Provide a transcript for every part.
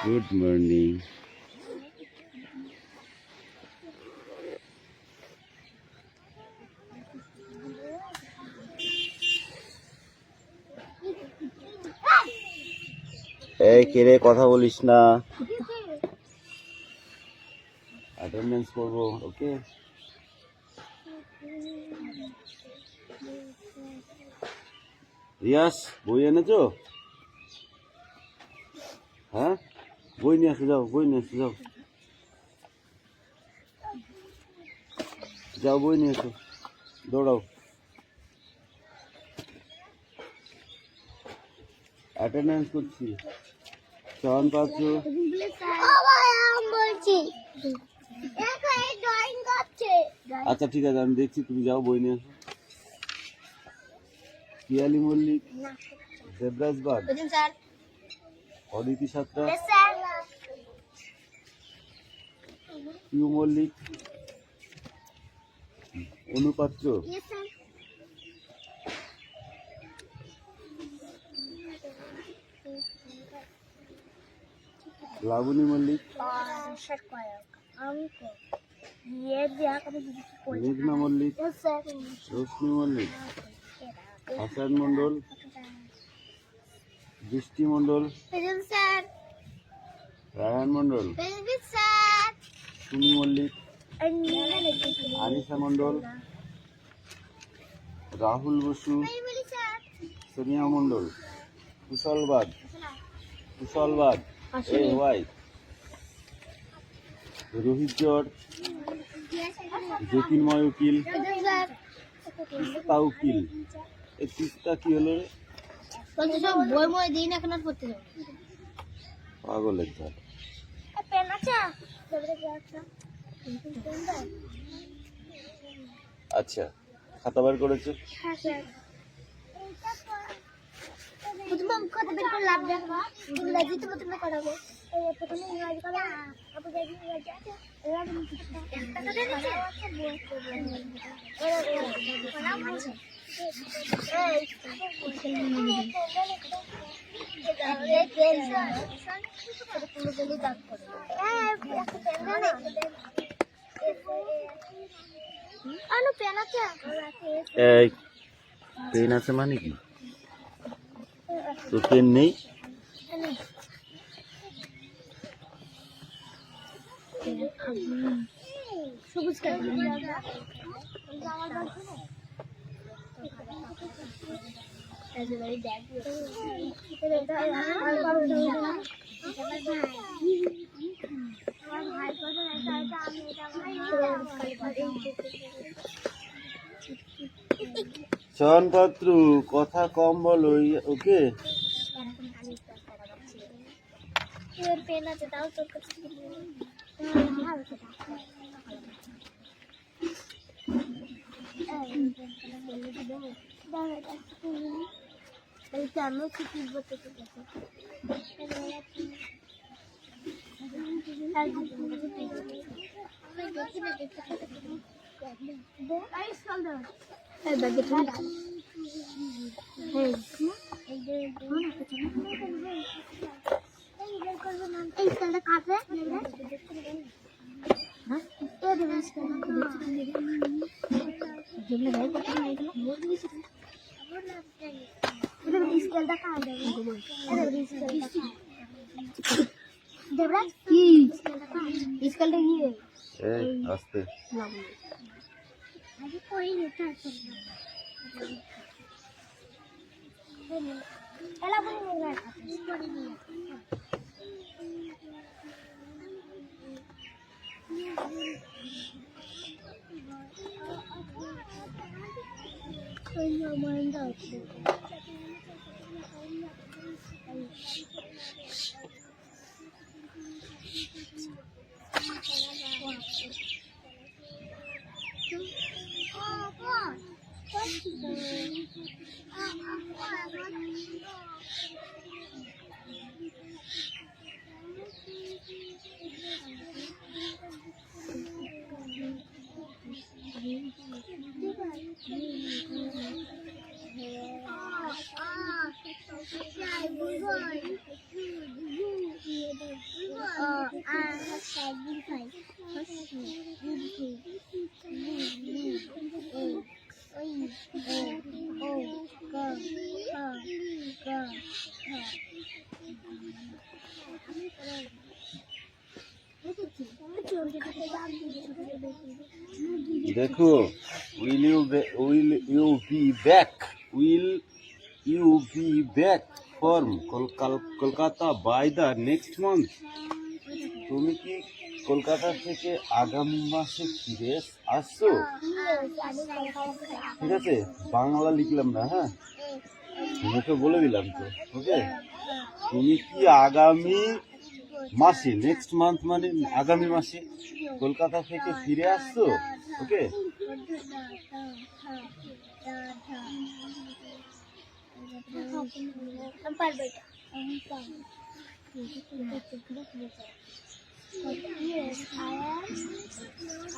Good morning. এই কে কথা বলিস না, অ্যাটেন্ডেন্স করবো। ওকে, রিয়াস বই এনেছো? হ্যাঁ, বই নিয়ে আসো, যাও বই নিয়ে আসো, যাও যাও বই নিয়ে এসো, দৌড়াও। অ্যাটেন্ডেন্স করছি। চয়ন পাচ্ছ? আচ্ছা ঠিক আছে, আমি দেখছি, তুমি যাও বই নিয়ে এসো। পিয়ালি মল্লিক, দেবরাজ বাগ, অদিতি সাতটা, পিউ মল্লিক, অনুপাত্র, লাবণী মল্লিক, মেঘনা মল্লিক, রশ্মি মল্লিক, হাসান মন্ডল, দৃষ্টি মন্ডল, রায়ন মন্ডল, সুমি মল্লিক, আনিশা মন্ডল, রাহুল বসু, সোনিয়া মন্ডল, কুশলবাদ, ওয়াই, রোহিত জট, জ্যোতির্ময় উকিল, তিস্তা উকিল। এই তিস্তা কি হলো রে? পাগলের দল। আচ্ছা, খাতা বার করেছে? এই পেন আছে মানে কি? তো পেন নেই? সবুজ চয়ন পাত্র, কথা কম বলো। ওকে, পেন আছে তাও তো আস্তে দেখো, will you be back from Kolkata by the next month? তুমি কি কলকাতা থেকে আগামী মাসে ফিরে আসছো? ঠিক আছে, বাংলা লিখলাম না, হ্যাঁ, তোমাকে বলে দিলাম তো। ওকে, তুমি কি আগামী মাসে, নেক্সট মান্থ মানে আগামী মাসে কলকাতা থেকে ফিরে আসছো? ওকে,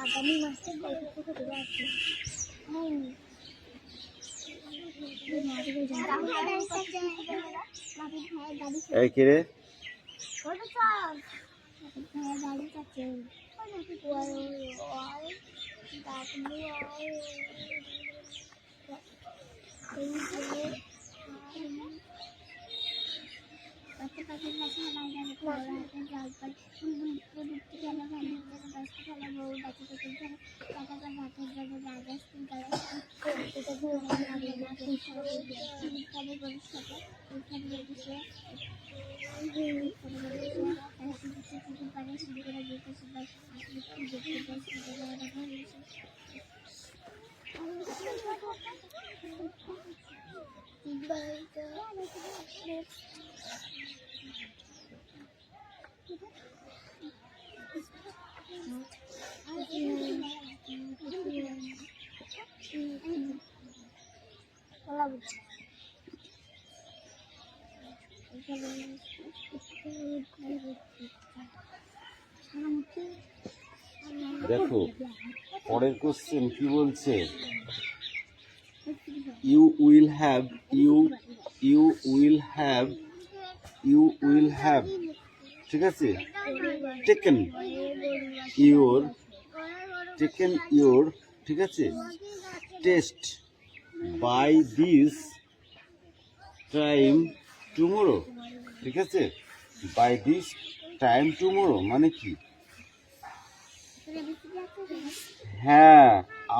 আগামী মাসে কলকাতা থেকে আসছি। এই কে রে? দেখো পরের কোশ্চেন কি বলছে, you will have ঠিক আছে, taken your ঠিক আছে test by this time tomorrow। ঠিক আছে, by this time tomorrow মানে কি? হ্যাঁ,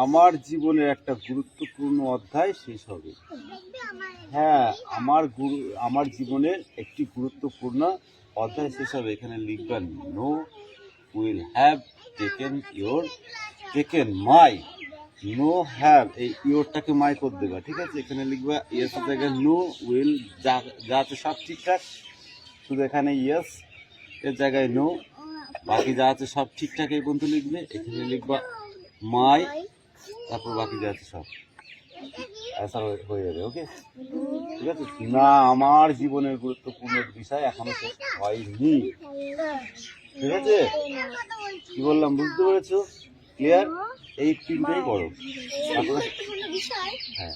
আমার জীবনের একটা গুরুত্বপূর্ণ অধ্যায় শেষ হবে। হ্যাঁ, আমার জীবনের একটি গুরুত্বপূর্ণ অধ্যায় শেষ হবে। এখানে লিখবেন no will have taken my, no have এই ইয়োরটাকে মাই করে দেবা। ঠিক আছে, এখানে লিখবা ইয়েস এর জায়গায় নো, উইল যা আছে সব ঠিকঠাক, শুধু এখানে ইয়েস এর জায়গায় নো, বাকি যা আছে সব ঠিকঠাক এই পর্যন্ত লিখবে। এখানে লিখবা মাই, তারপর বাকি যা আছে সব অ্যান্সার হয়ে যাবে। ওকে, ঠিক আছে। না, আমার জীবনের গুরুত্বপূর্ণ বিষয় এখনো শেষ হয়নি। ঠিক আছে, কি বললাম বুঝতে পেরেছো? ক্লিয়ার? এই তিনটেই করো। তারপরে হ্যাঁ,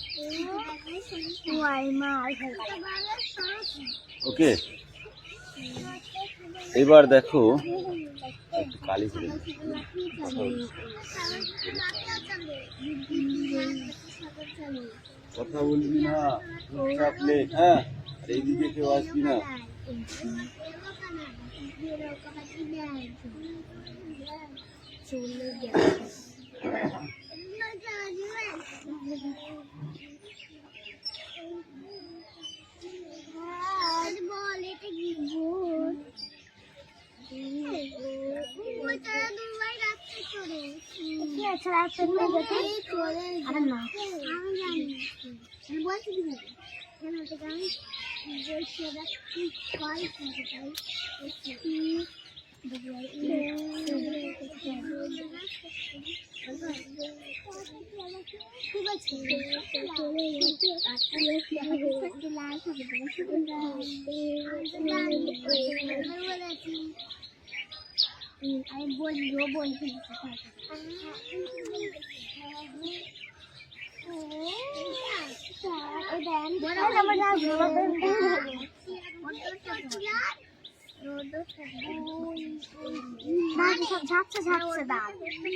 ওকে। এবার দেখো, একটু কালি ছিল, কথা বলবি না, চুপচাপ লেখ। হ্যাঁ, আর এইদিকে কেউ আসবি না। আমি বলবো বলছি ঝাপসা ঝাপসা দাম হবে।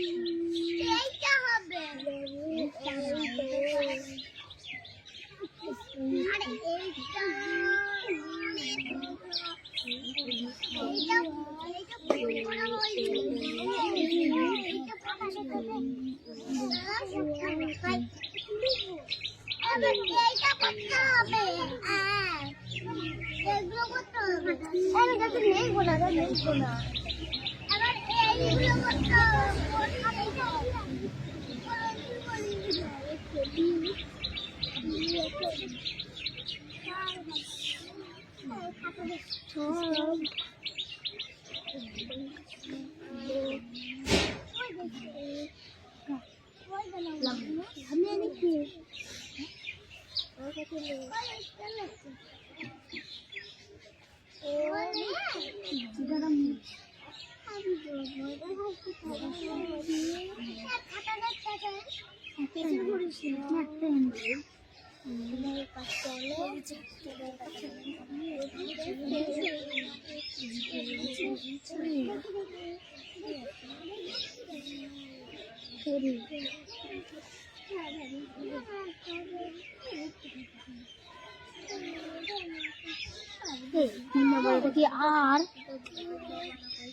তিন নম্বরটা কি আর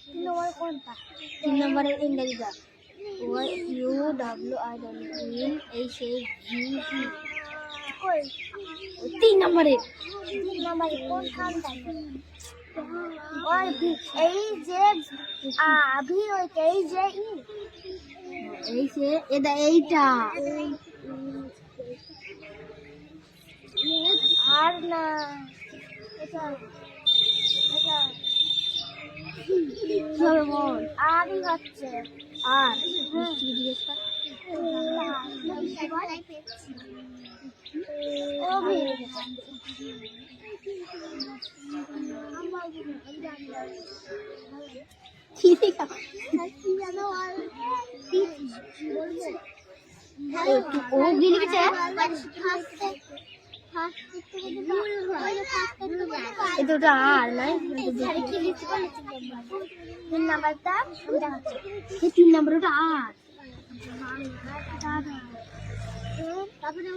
তিন নম্বর কোনটা? তিন নম্বরের ইংরেজিটা তিন নম্বরের কোন খানটা? এই যে আভি ওইটা এই যে এই যে এটা এইটা আর না এটা এটা আরই হচ্ছে আর জিজ্ঞেস কর এটা আর নাই তিন নাম্বারটা তিন নাম্বার ওটা আর তারপরে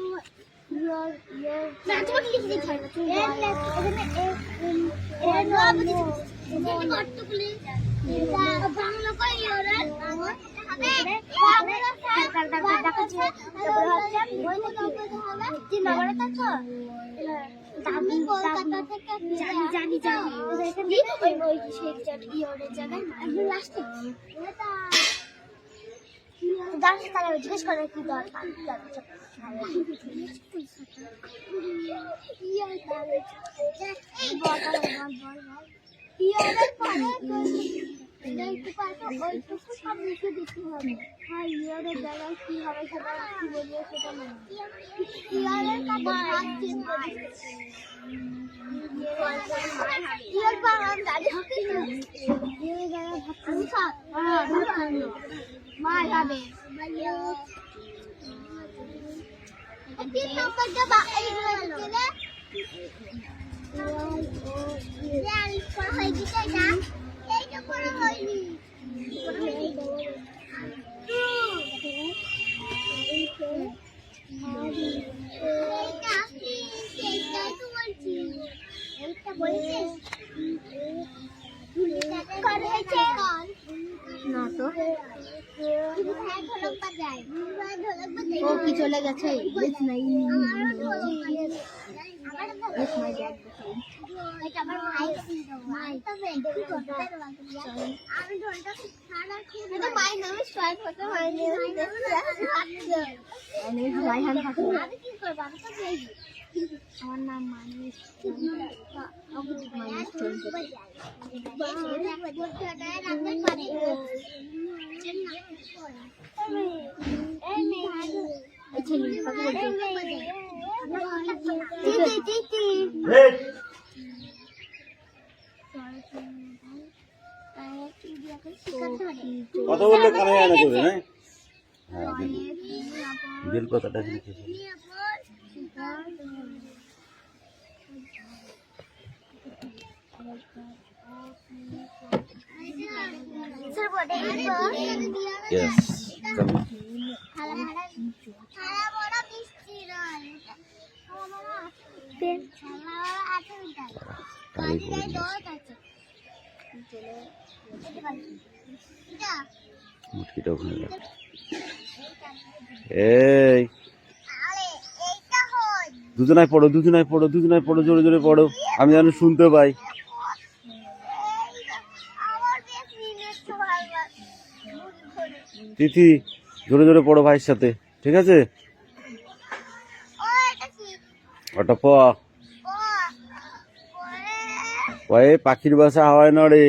জিজ্ঞেস করে কি দরকার জায়গায় কি হবে সেটা কি বলবে সেটা মার হবে তিন নম্বরটা এইটা করা হয়নি না তো ও কি চলে গেছে আমার নাম মানুষ কথা বললে কানে যায় না তোদের, হ্যাঁ বেল কথাটা লিখেছি। Yes. Come. চুটকিটা ওখানে রাখ। এই দুজনায় পড়ো, দুজনায় পড়ো, দুজনায় পড়ো, জোরে জোরে পড়ো, আমি যেন শুনতে পাই। তিথি জোরে জোরে পড়ো ভাইয়ের সাথে, ঠিক আছে? ওটা পয়ে পাখির বাসা হাওয়ায় নড়ে।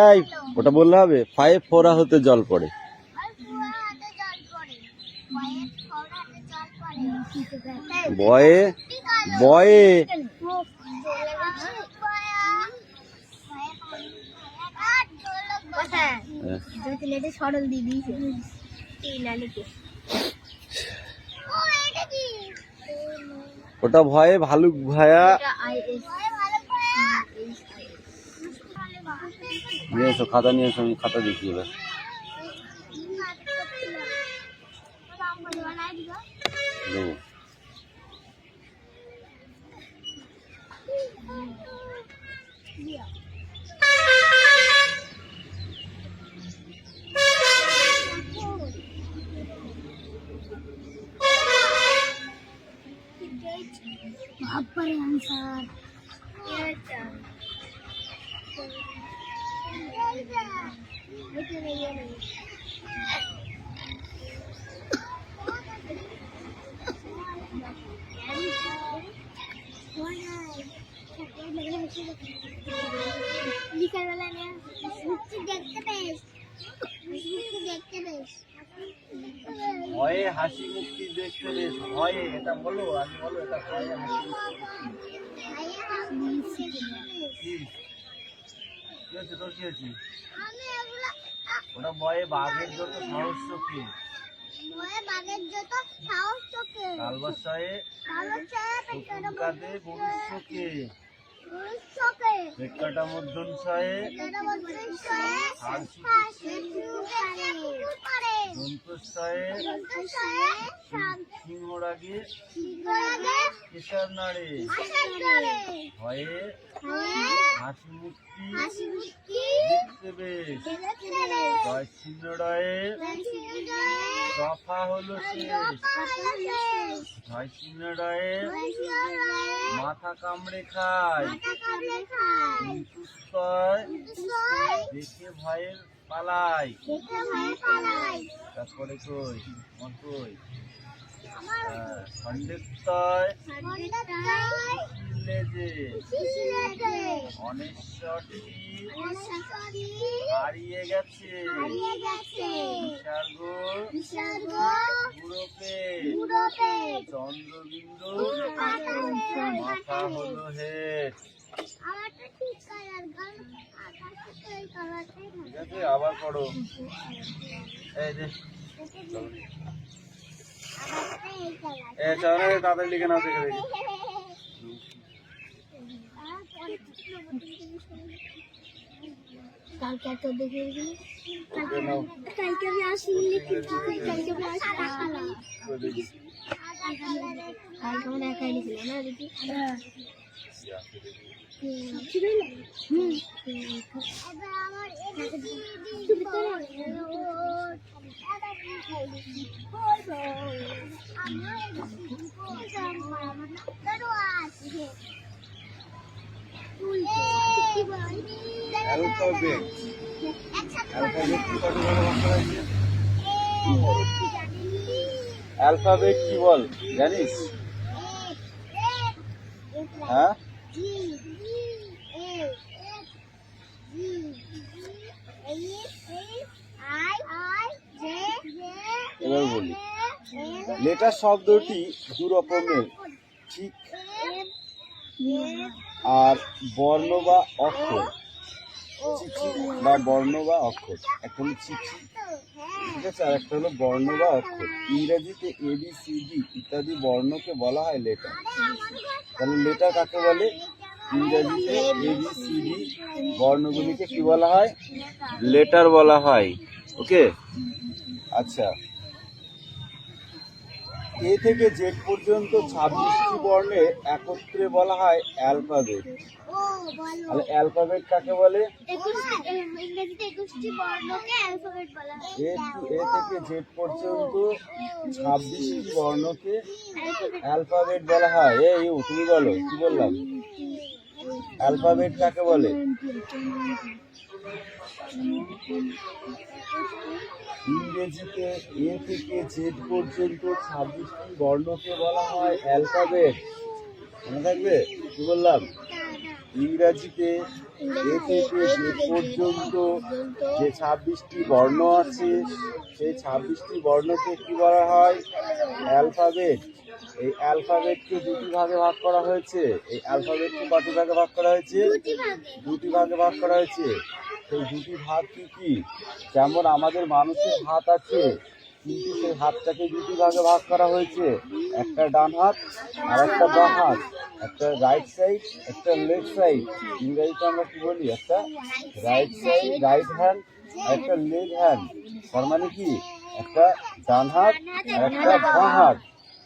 এই ওটা বললে হবে, পায়ে ফোড়া হতে জল পড়ে। বয়ে বয়ে সরল দিদি ওটা ভয়ে ভালুক ভায়া। নিয়ে এসো খাতা, নিয়ে এসো, আমি খাতা দেখি এবার। দেবো। आंसर ভয়ে হাসি মুক্তি দেখতে বেশ। ভয়ে এটা বলো, আমি বলো এটা ভয়ে হাসি মুক্তি। ওটা ভয়ে বাঘের যত সাহস চোখে, কালবাসায়ে কাঁদে গরুর চোখে, পেটকাটা মধ্যনসায়ে দন্তসায়ে সিংহর আগে কেশার নাড়ে। ভয়ে হাসি মুক্তি দেখতে বেশ। জয় চিহ্নডয়ে দফা হলো শেষ। জয় চিহ্নডয়ে মাথা কামড়ে খায়। দেখে ভয়ের পালাই। তারপরে কই কই খণ্ডেত্তয় অনেশ্বরটি হারিয়ে গেছে। বিসর্গ গুরুপে চন্দ্রবিন্দু মাথা হলো হেট। ঠিক আছে, আবার পড়ো। এই যে চলো তাড়াতাড়ি লিখে নাও, দেখে দেখি। কালকে তো দেখে কালকে আমি আসিনি, কালকে আমরা একাই লিখলাম না দেখি। অ্যালফাবেট কি বল জানিস? হ্যাঁ, এবার বলি। লেটার শব্দটি দু রকমের, ঠিক আর বর্ণ বা অক্ষর। চিঠি বা বর্ণ বা অক্ষর, একটা হলো চিঠি, ঠিক আছে, আর একটা হলো বর্ণ বা অক্ষর। ইংরেজিতে ABCD ইত্যাদি বর্ণকে বলা হয় লেটার। তাহলে লেটার কাকে বলে? ইংরেজিতে ABCD বর্ণগুলিকে কি বলা হয়? লেটার বলা হয়। ওকে, আচ্ছা। এ থেকে জেড পর্যন্ত 26টি বর্ণে একত্রে বলা হয় অ্যালফাবেট। ও বলো তাহলে অ্যালফাবেট কাকে বলে? ইংরেজিতে 21টি বর্ণকে অ্যালফাবেট বলা হয়। এ থেকে জেড পর্যন্ত 26টি বর্ণকে অ্যালফাবেট বলা হয়। তুমি বলো, কি বললাম? অ্যালফাবেট কাকে বলে? ইংরেজিতে এ থেকে জেড পর্যন্ত 26টি বর্ণকে বলা হয় অ্যালফাবেট। মনে থাকবে? কি বললাম? ইংরেজিতে এ থেকে জেড পর্যন্ত যে 26টি বর্ণ আছে সেই 26টি বর্ণকে কি বলা হয়? অ্যালফাবেট। এই অ্যালফাবেটকে দুটি ভাগে ভাগ করা হয়েছে। এই অ্যালফাবেটকে কটি ভাগে ভাগ করা হয়েছে? দুটি ভাগে ভাগ করা হয়েছে। সেই দুটি ভাগ কি কি? যেমন আমাদের মানুষের হাত আছে, কিন্তু সেই হাতটাকে দুটি ভাগে ভাগ করা হয়েছে। একটা ডান হাত আর একটা বাঁ হাত, একটা রাইট সাইড, একটা লেফট সাইড। ইংরেজিতে আমরা কি বলি? একটা রাইট সাইড, রাইট হ্যান্ড, একটা লেফট হ্যান্ড। তার মানে কি? একটা ডান হাত আর একটা বাঁ হাত।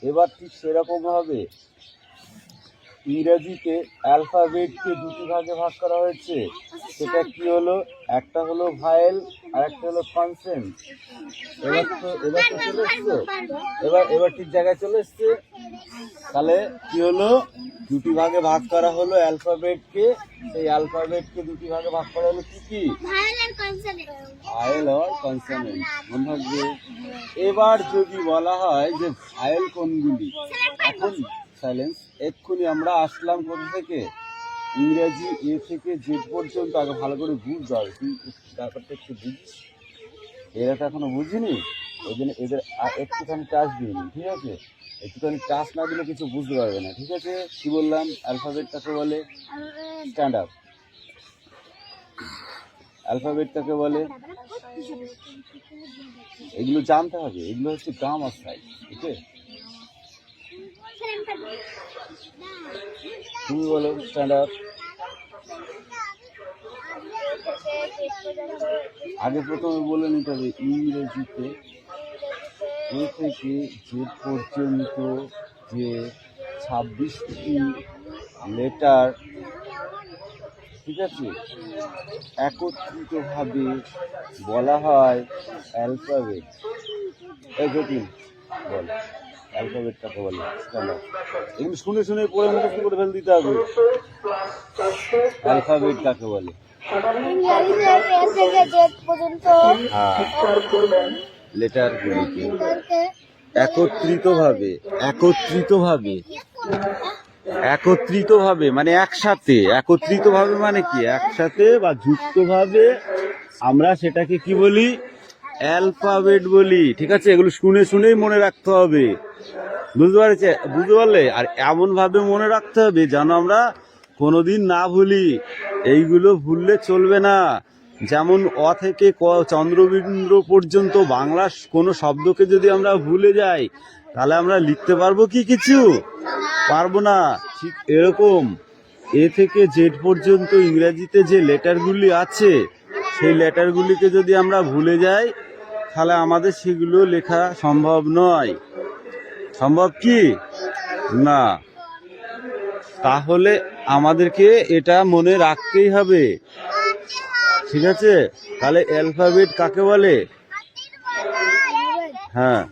এবার ঠিক সেরকম ভাবে ইংরেজিতে অ্যালফাবেটকে দুটি ভাগে ভাগ করা হয়েছে। সেটা কি হলো? একটা হলো ভায়েল আর একটা হলো কনসেন্ট। এবার তো চলে এসছে, এবার ঠিক জায়গায় চলে এসছে। তাহলে কি হলো? দুটি ভাগে ভাগ করা হলো অ্যালফাবেটকে। সেই অ্যালফাবেটকে দুটি ভাগে ভাগ করা হলো কি কি? ভায়েল আর কনসোনেন্ট। মনে থাকবে। এবার যদি বলা হয় যে ভায়েল কোনগুলি, এখন সাইলেন্স। এক্ষুনি আমরা আসলাম কোথা থেকে? ইংরেজি এ থেকে জেড পর্যন্ত। আগে ভালো করে বুঝতে হবে, তুই ব্যাপারটা একটু বুঝিস। এরা তো এখনো বুঝিনি, ওই জন্য এদের একটুখানি টাচ দিইনি, ঠিক আছে? একটুখানি টাচ না দিলে কিছু বুঝতে পারবে না, ঠিক আছে? কি বললাম? অ্যালফাবেট কাকে বলে? Stand up. অ্যালফাবেট কাকে বলে? এগুলো জানতে হবে, এগুলো হচ্ছে গ্রামার সাইজ, ঠিক আছে? তুমি বলো স্ট্যান্ড আপ। আগে প্রথমে বলে নিতে হবে ইংরেজিতে এ থেকে জেড পর্যন্ত যে 26টি লেটার, ঠিক আছে, একত্রিতভাবে বলা হয় অ্যালফাবেট। এই জটিল বল, অ্যালফাবেট কাকে বলে? এগুলো শুনে শুনে পড়ে মুখস্থ করে ফেল দিতে হবে। অ্যালফাবেট কাকে বলে? লেটারগুলিকে একত্রিতভাবে মানে একসাথে। একত্রিতভাবে মানে কি? একসাথে বা যুক্তভাবে আমরা সেটাকে কি বলি? অ্যালফাবেট বলি, ঠিক আছে? এগুলো শুনে শুনেই মনে রাখতে হবে, বুঝতে পারলে? আর এমন ভাবে মনে রাখতে হবে যেন আমরা কোনোদিন না ভুলি। এইগুলো ভুললে চলবে না। যেমন অ থেকে চন্দ্রবিন্দু পর্যন্ত বাংলা কোনো শব্দকে যদি আমরা ভুলে যাই, তাহলে আমরা লিখতে পারবো কি? কিছু পারবো না। ঠিক এরকম এ থেকে জেড পর্যন্ত ইংরেজিতে যে লেটারগুলি আছে, সেই লেটারগুলিকে যদি আমরা ভুলে যাই, তাহলে আমাদের সেগুলো লেখা সম্ভব নয়। সম্ভব কি না? তাহলে আমাদেরকে এটা মনে রাখতেই হবে, ঠিক আছে? তাহলে অ্যালফাবেট কাকে বলে? হ্যাঁ,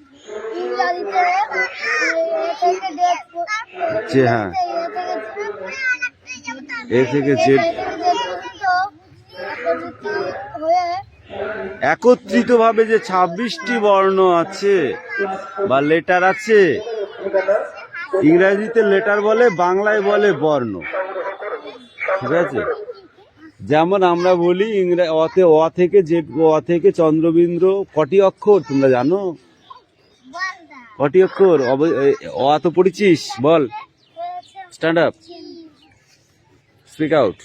যে হ্যাঁ, এ থেকে জেড একত্রিতভাবে যে 26টি বর্ণ আছে বা লেটার আছে, ইংরেজিতে লেটার বলে, বাংলায় বলে বর্ণ, ঠিক আছে? যেমন আমরা বলি অ থেকে জেড, অ থেকে চন্দ্রবিন্দু কটি অক্ষর তোমরা জানো? কটি অক্ষর? অ তো পড়েছিস, বল। Stand up, speak out.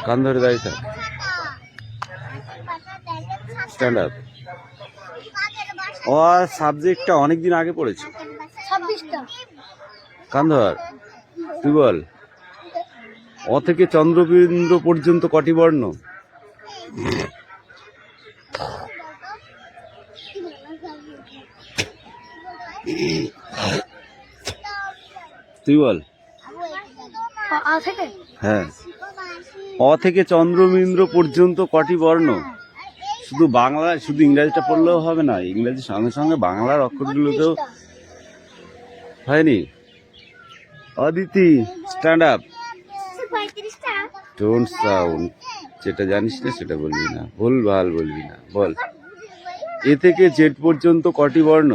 কান ধরে দাঁড়িয়ে থাক। Stand up. ও সাবজেক্টটা অনেকদিন আগে পড়েছি। কান ধর, তুই বল। অ থেকে চন্দ্রবিন্দু পর্যন্ত কটি বর্ণ? তুই বল। আ থেকে হ্যাঁ, অ থেকে চন্দ্রবিন্দ্র পর্যন্ত কটি বর্ণ? শুধু বাংলা, শুধু ইংরাজিটা পড়লেও হবে না, ইংরাজির সঙ্গে সঙ্গে বাংলার অক্ষরগুলোতেও হয়নি। Aditi, stand up. 35টা। Don't sound. যেটা জানিস না সেটা বলবি না, ভুলভাল বলবি না। বল, এ থেকে জেড পর্যন্ত কটি বর্ণ?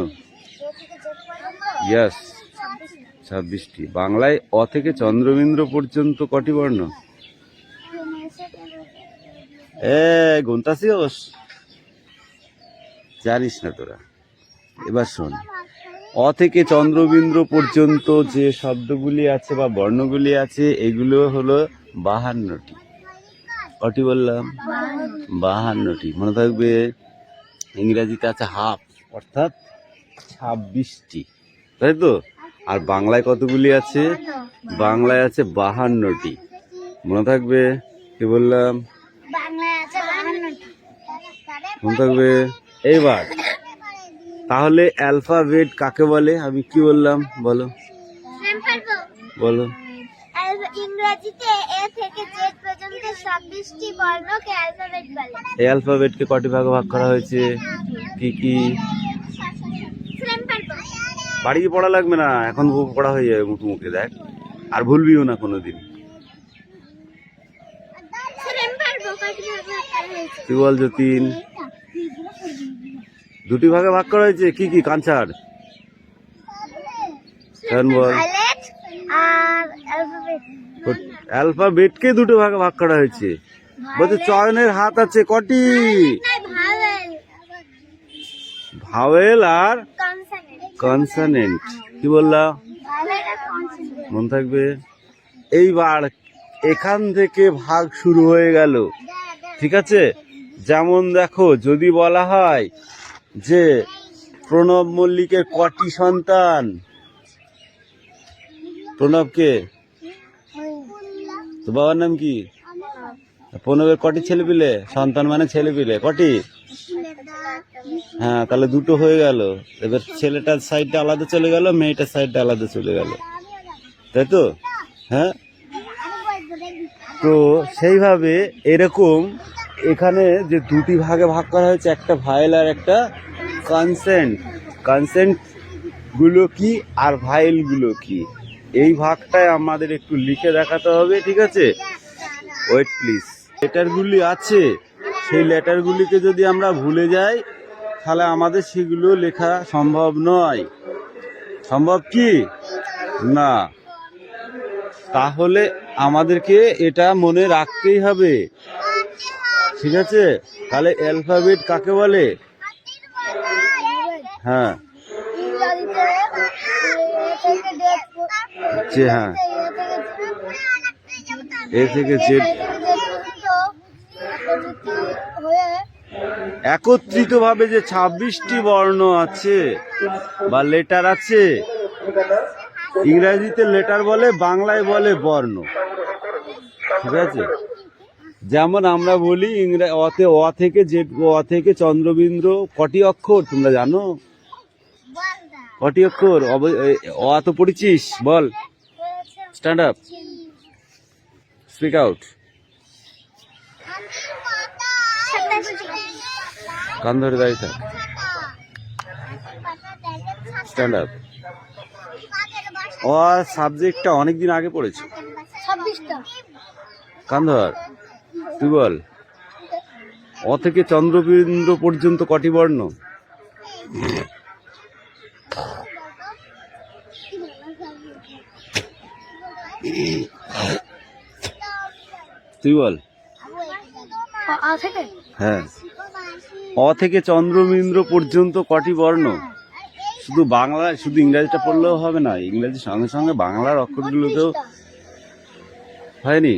ইয়েস, 26টি। বাংলায় অ থেকে চন্দ্রবিন্দ্র পর্যন্ত কটি বর্ণ? গুনতাছিস? জানিস না তোরা? এবার শোন, অ থেকে চন্দ্রবিন্দ্র পর্যন্ত যে শব্দগুলি আছে বা বর্ণগুলি আছে এগুলো হলো 52টি। কটি বললাম? 52টি। মনে থাকবে, ইংরেজিতে আছে হাফ, অর্থাৎ 26টি, তাই তো? আর বাংলায় কতগুলি আছে? বাংলায় আছে 52টি। মনে থাকবে? কি বললাম? বাংলায় আছে 52টি। মনে থাকবে? এইবার তাহলে অ্যালফাবেট কাকে বলে? আমি কি বললাম বলো? বলো। ইংরেজিতে এ থেকে জেড পর্যন্ত 26টি বর্ণকে অ্যালফাবেট বলে। এই অ্যালফাবেটকে কটি ভাগে ভাগ করা হয়েছে? কি কি? বাড়ি গিয়ে পড়া লাগবে না, এখন পড়া হয়ে যাবে মুখে মুখে, দেখ। আর ভুলবিও না কোনোদিন। তুই বল যতীন। 2টি ভাগে ভাগ করা হয়েছে। কি কি? কানছাড়। বল। আর অ্যালফাবেট। অ্যালফাবেটকে 2টো ভাগে ভাগ করা হয়েছে। বলছে চয়নের হাত আছে কটি? ভাওয়েল আর কনসোনেন্ট। কি বললাম? মন থাকবে? এইবার এখান থেকে ভাগ শুরু হয়ে গেল, ঠিক আছে? যেমন দেখো, যদি বলা হয় যে প্রণব মল্লিকের কটি সন্তান? প্রণবকে তো বাবার নাম কি? প্রণবের কটি ছেলে পিলে? সন্তান মানে ছেলে পিলে কটি? হ্যাঁ, তাহলে 2টো হয়ে গেল। এবার ছেলেটার সাইডটা আলাদা চলে গেল, মেয়েটার সাইডটা আলাদা চলে গেল, তাই তো? হ্যাঁ, তো সেইভাবে এরকম এখানে যে 2টি ভাগে ভাগ করা হয়েছে, একটা ভাইল আর একটা কনসেন্ট। কনসেন্ট গুলো কি আর ভাইল গুলো কি, এই ভাগটায় আমাদের একটু লিখে দেখাতে হবে, ঠিক আছে? Wait please. লেটারগুলি আছে, সেই লেটারগুলিকে যদি আমরা ভুলে যাই তাহলে আমাদের সেগুলো লেখা সম্ভব নয়। সম্ভব কি না? তাহলে আমাদেরকে এটা মনে রাখতেই হবে, ঠিক আছে? তাহলে অ্যালফাবেট কাকে বলে? হ্যাঁ, যে হ্যাঁ, এ থেকে জেড একত্রিত ভাবে যে 26টি বর্ণ আছে বা লেটার আছে, ইংরেজিতে লেটার বলে, বাংলায় বলে বর্ণ, ঠিক আছে? যেমন আমরা বলি অতে অ থেকে জেড, অ থেকে চন্দ্রবিন্দ্র কটি অক্ষর তোমরা জানো? কটি অক্ষর? অ তো পড়েছিস, বল। Stand up, speak out. কান ধরে দাঁড়িয়ে থাক। Stand up. ও সাবজেক্টটা অনেকদিন আগে পড়েছি। 26টা। কান ধর। তুই বল, অ থেকে চন্দ্রবিন্দ্র পর্যন্ত কটি বর্ণ? তুই বল। আ থেকে? হ্যাঁ, অ থেকে চন্দ্রবিন্দ্র পর্যন্ত কটি বর্ণ? শুধু বাংলা, শুধু ইংরাজিটা পড়লেও হবে না, ইংরাজির সঙ্গে সঙ্গে বাংলার অক্ষরগুলোতেও হয়নি।